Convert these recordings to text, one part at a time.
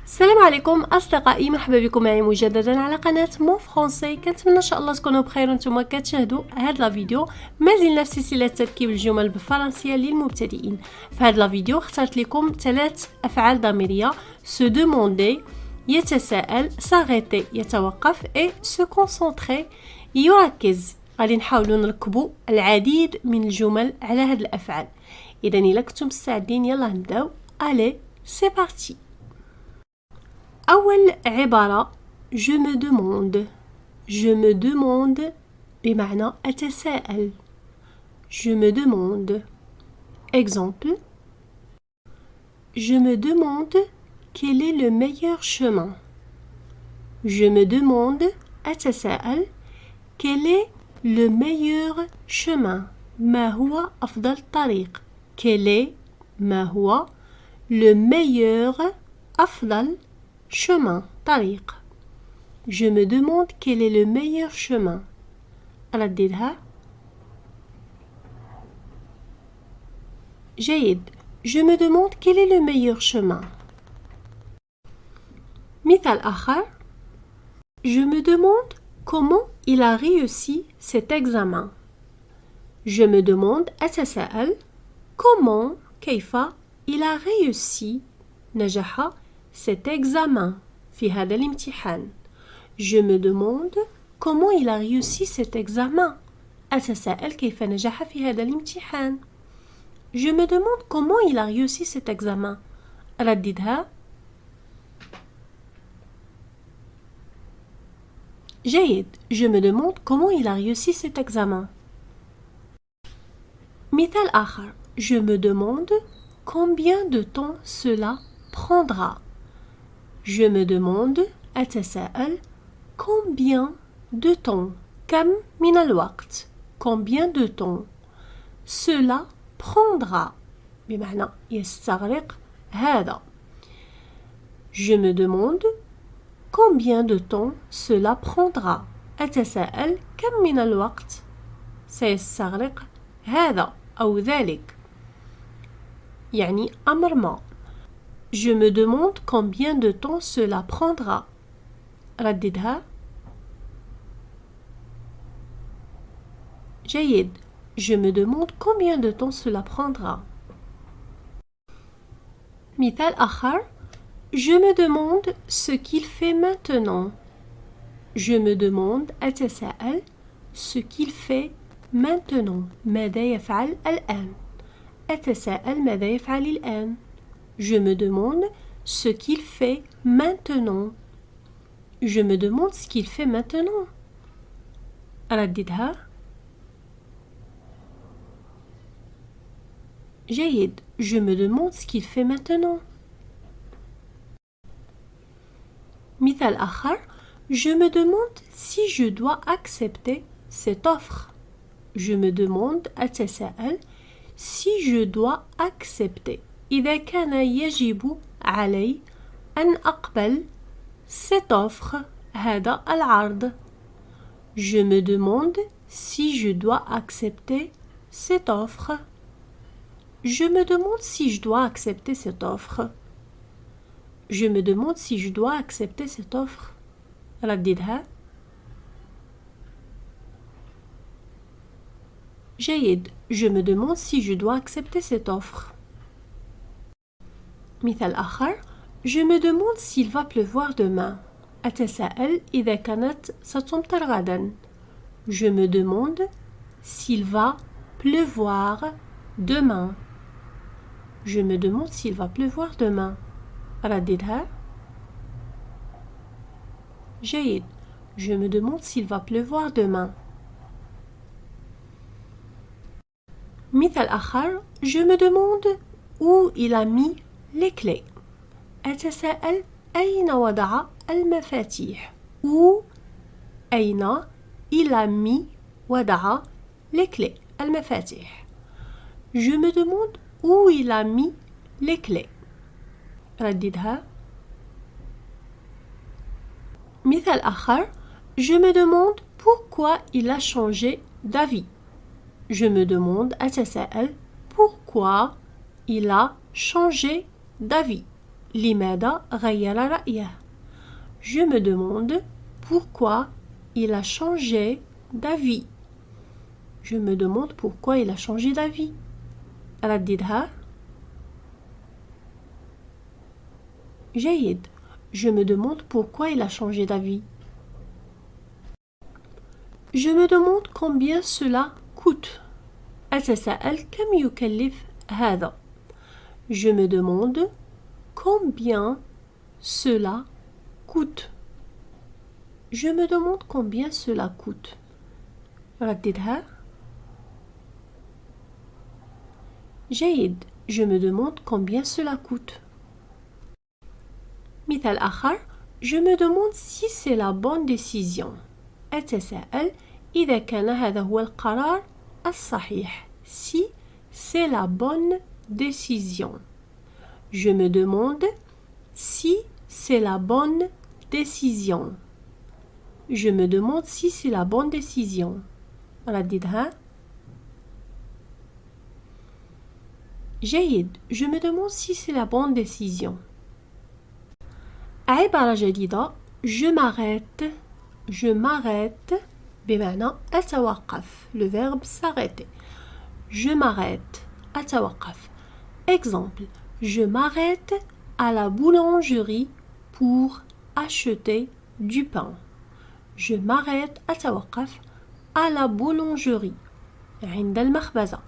السلام عليكم اصدقائي، مرحبا بكم معي مجددا على قناه مون فرونسي. كنتمنى ان شاء الله تكونوا بخير وانتم كتشاهدوا هذا الفيديو. مازلنا في سلسله تركيب الجمل بالفرنسيه للمبتدئين. في هذا الفيديو اخترت لكم 3 افعال ضميريه: se demander يتساءل، s'arrêter يتوقف، et se concentrer يركز. غادي نحاولوا نركبوا العديد من الجمل على هذه الافعال. اذا الا كنتم مستعدين يلا نبداو. allez c'est parti. أول عبارة je me demande. je me demande بمعنى أتساءل. je me demande. Exemple: je me demande quel est le meilleur chemin. je me demande أتساءل quel est le meilleur chemin. ما هو أفضل طريق. quel est ما هو le meilleur أفضل chemin طريق. je me demande quel est le meilleur chemin. رددها. جيد. je me demande quel est le meilleur chemin. مثال آخر: je me demande comment il a réussi cet examen. je me demande أتساءل comment كيف il a réussi نجح cet examen في هذا الامتحان. je me demande comment il a réussi cet examen. أتساءل كيف نجح في هذا الامتحان. je me demande comment il a réussi cet examen. رددها. جيد. je me demande comment il a réussi cet examen. مثال آخر: je me demande combien de temps cela prendra. je me demande أتساءل combien de temps. كم من الوقت. combien de temps. cela prendra بمعنى يستغرق هذا. je me demande combien de temps cela prendra. أتساءل كم من الوقت سيستغرق هذا أو ذلك، يعني أمر ما. je me demande combien de temps cela prendra. رددها. جيد. je me demande combien de temps cela prendra. مثال آخر: je me demande ce qu'il fait maintenant. je me demande أتساءل ce qu'il fait maintenant. ماذا يفعل الآن. أتساءل ماذا يفعل الآن. je me demande ce qu'il fait maintenant. je me demande ce qu'il fait maintenant. رددها. جيد. je me demande ce qu'il fait maintenant. مثال آخر: je me demande si je dois accepter cette offre. je me demande أتساءل si je dois accepter. إذا كان يجب علي أن أقبل cette offre هذا العرض. je me demande si je dois accepter cette offre. je me demande si je dois accepter cette offre. je me demande si je dois accepter cette offre. رددها. جيد. je me demande si je dois accepter cette offre. مثال آخر: je me demande s'il va pleuvoir demain. أتساءل إذا كانت ستمطر غدا. je me demande s'il va pleuvoir demain. je me demande s'il va pleuvoir demain. رددها. جيد. je me demande s'il va pleuvoir demain. مثال آخر: je me demande où il a mis les clés. أتساءل أين وضع المفاتيح. où أين il a mis وضع les clés المفاتيح. je me demande où il a mis les clés. رددها. مثال آخر: je me demande pourquoi il a changé d'avis. je me demande أتساءل pourquoi il a changé d'avis. لماذا غير رأيه. Je me demande pourquoi il a changé d'avis. Je me demande pourquoi il a changé d'avis. رددها. جيد. Je me demande pourquoi il a changé d'avis. Je me demande combien cela coûte. أتساءل كم يكلف هذا. Je me demande combien cela coûte. Je me demande combien cela coûte. رددها. جيد. Je me demande combien cela coûte. مثال آخر. Je me demande si c'est la bonne décision. أتساءل إذا كان هذا هو القرار الصحيح. Si c'est la bonne décision. Je me demande si c'est la bonne décision. Je me demande si c'est la bonne décision. رددها. جيد. Je me demande si c'est la bonne décision. عبارة جديدة. Je m'arrête. Je m'arrête بمعنى أتوقف. Le verbe s'arrêter. Je m'arrête. أتوقف. Exemple. Je m'arrête à la boulangerie pour acheter du pain. Je m'arrête أتوقف à la boulangerie عند المخبزة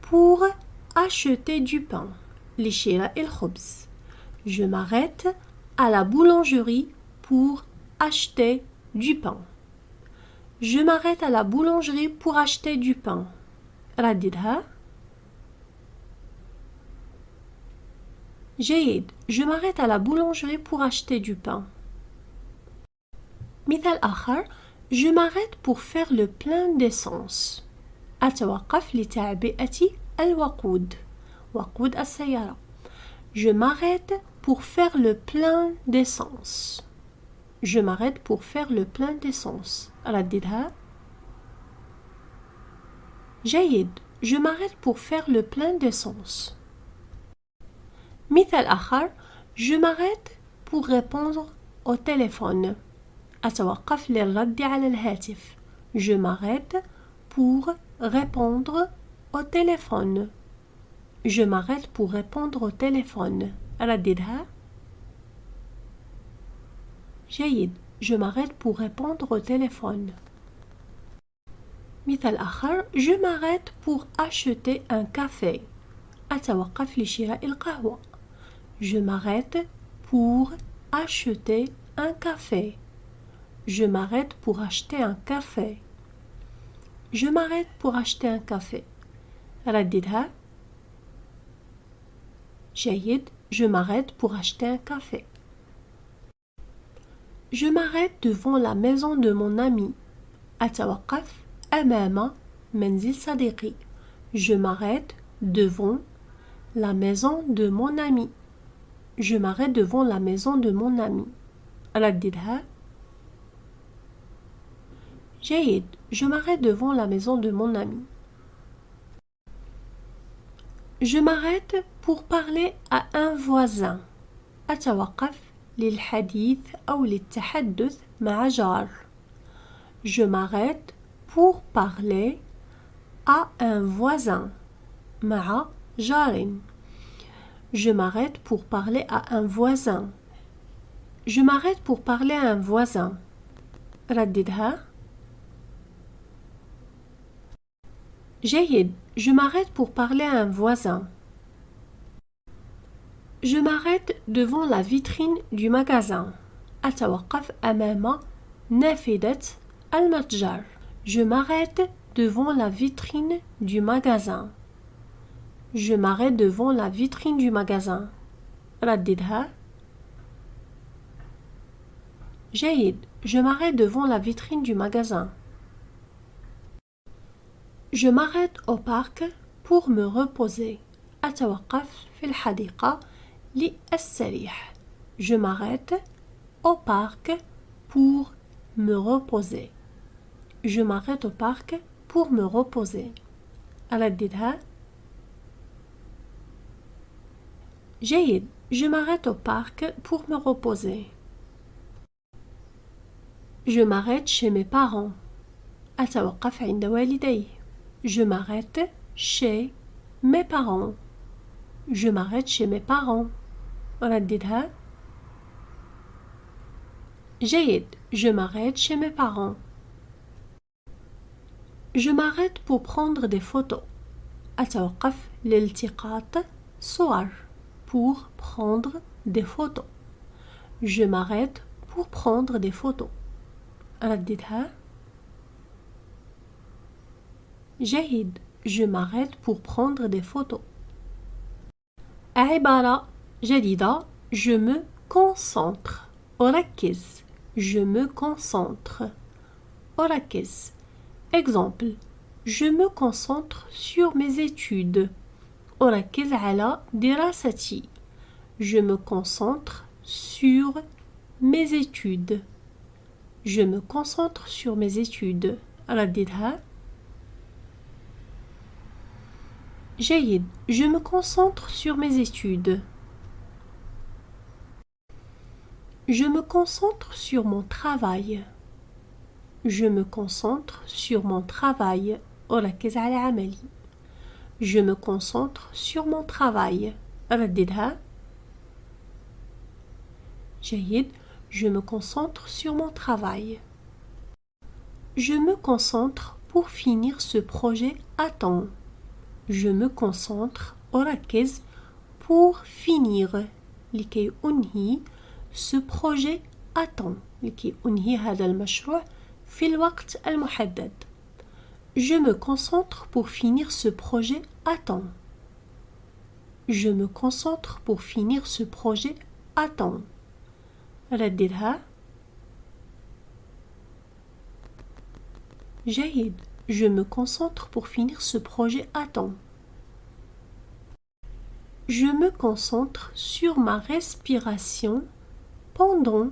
pour acheter du pain لشراء الخبز. Je m'arrête à la boulangerie pour acheter du pain. Je m'arrête à la boulangerie pour acheter du pain. رددها. جيد. Je m'arrête à la boulangerie pour acheter du pain. مثال آخر. Je m'arrête pour faire le plein d'essence. أتوقف لتعبئة الوقود. وقود السيارة. Je m'arrête pour faire le plein d'essence. Je m'arrête pour faire le plein d'essence. رددها. جيد. Je m'arrête pour faire le plein d'essence. مثال آخر. Je m'arrête pour répondre au téléphone. أتوقف للرد على الهاتف. Je m'arrête pour répondre au téléphone. Je m'arrête pour répondre au téléphone. رددها. جيد. Je m'arrête pour répondre au téléphone. مثال آخر. Je m'arrête pour acheter un café. أتوقف لشراء القهوة. Je m'arrête pour acheter un café. Je m'arrête pour acheter un café. Je m'arrête pour acheter un café. رددها. جيد. Je m'arrête pour acheter un café. Je m'arrête devant la maison de mon ami. أتوقف أمام منزل صديقي. Je m'arrête devant la maison de mon ami. Je m'arrête devant la maison de mon ami. رددها. جيد. Je m'arrête devant la maison de mon ami. Je m'arrête pour parler à un voisin. أتوقف للحديث أو للتحدث مع جار. Je m'arrête pour parler à un voisin. مع جار. Je m'arrête pour parler à un voisin. Je m'arrête pour parler à un voisin. رددها. جيد. Je m'arrête pour parler à un voisin. Je m'arrête devant la vitrine du magasin. أتوقف أمام نافذة المتجر. Je m'arrête devant la vitrine du magasin. Je m'arrête devant la vitrine du magasin. رددها. جيد. Je m'arrête devant la vitrine du magasin. Je m'arrête au parc pour me reposer. أتوقف في الحديقة للسريح. Je m'arrête au parc pour me reposer. Je m'arrête au parc pour me reposer. رددها. جيد. Je m'arrête au parc pour me reposer. Je m'arrête chez mes parents. أتوقف عند والدي. Je m'arrête chez mes parents. Je m'arrête chez mes parents. رددها. جيد. Je m'arrête chez mes parents. Je m'arrête pour prendre des photos. أتوقف لالتقاط صور. Pour prendre des photos. Je m'arrête pour prendre des photos. رددها. جيد. Je m'arrête pour prendre des photos. عبارة جديدة. Je me concentre. أركز. Je me concentre. أركز. Exemple. Je me concentre sur mes études. أركز على دراستي. Je me concentre sur mes études. Je me concentre sur mes études. رددها. جيد. Je me concentre sur mes études. Je me concentre sur mon travail. Je me concentre sur mon travail. أركز على عملي. Je me concentre sur mon travail. رددها. جيد. Je me concentre sur mon travail. Je me concentre pour finir ce projet à temps. Je me concentre أركز pour finir لكي أنهي ce projet à temps لكي أنهي هذا المشروع في الوقت المحدد. Je me concentre pour finir ce projet à temps. Je me concentre pour finir ce projet à temps. رددها. جيد. Je me concentre pour finir ce projet à temps. Je me concentre sur ma respiration pendant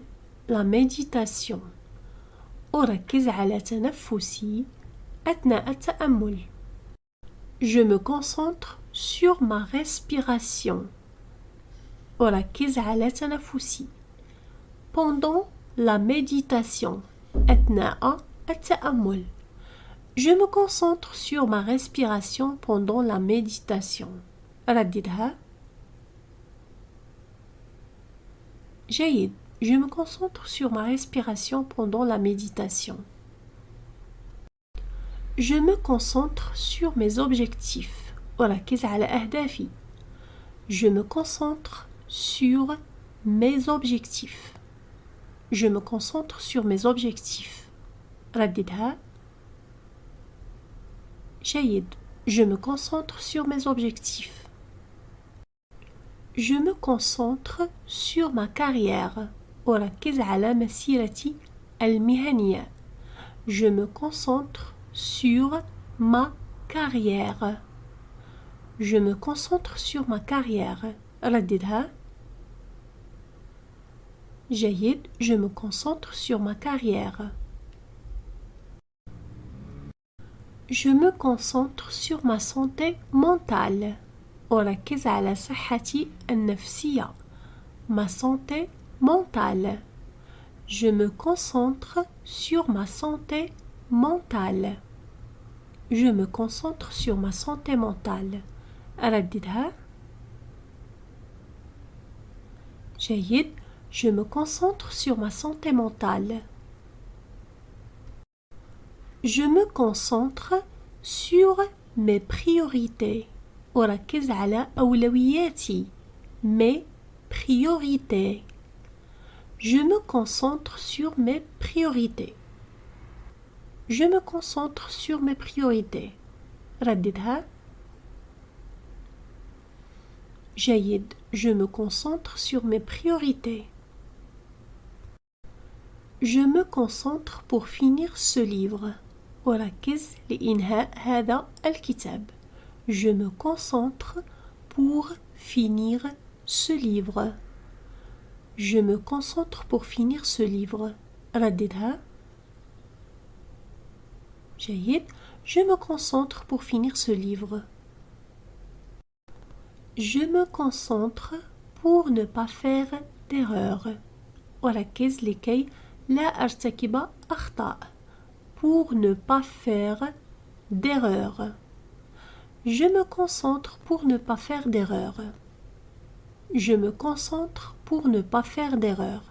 la méditation. أركز على تنفسي أثناء التأمل. Je me concentre sur ma respiration. أركز على تنفسي pendant la méditation أثناء التأمل. Je me concentre sur ma respiration pendant la méditation. رددها. جيد. Je me concentre sur ma respiration pendant la méditation. Je me concentre sur mes objectifs. أركز على أهدافي. Je me concentre sur mes objectifs. Je me concentre sur mes objectifs. رددها. جيد. Je me concentre sur mes objectifs. Je me concentre sur ma carrière. أركز على مسيرتي المهنية. Je me concentre sur ma carrière. Je me concentre sur ma carrière. رددها. جيد. Je me concentre sur ma carrière. Je me concentre sur ma santé mentale. أركز على صحتي النفسية. Ma santé mentale. Je me concentre sur ma santé mentale. Je me concentre sur ma santé mentale. أرددها. جيد. Je me concentre sur ma santé mentale. Je me concentre sur mes priorités. أركز على أولوياتي. Mes priorités. Je me concentre sur mes priorités. Je me concentre sur mes priorités. رددها. جيد. Je me concentre sur mes priorités. Je me concentre pour finir ce livre. أركز لإنهاء هذا الكتاب. Je me concentre pour finir ce livre. Je me concentre pour finir ce livre. رددها. جيد. Je me concentre pour finir ce livre. Je me concentre pour ne pas faire d'erreur. أركز لكي لا أرتكب أخطاء. Pour ne pas faire d'erreur. Je me concentre pour ne pas faire d'erreur. Je me concentre pour ne pas faire d'erreur.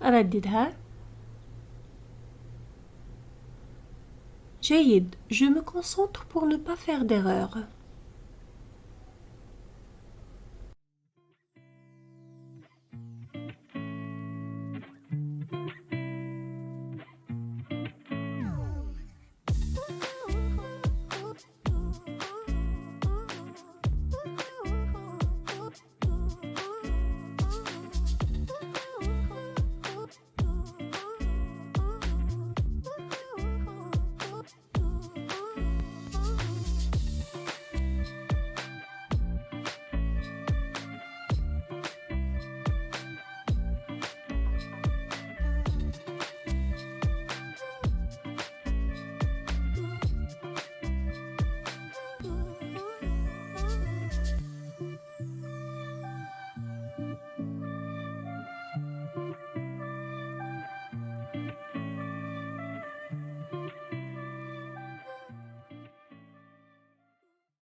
أرددها. جيد. Je me concentre pour ne pas faire d'erreur.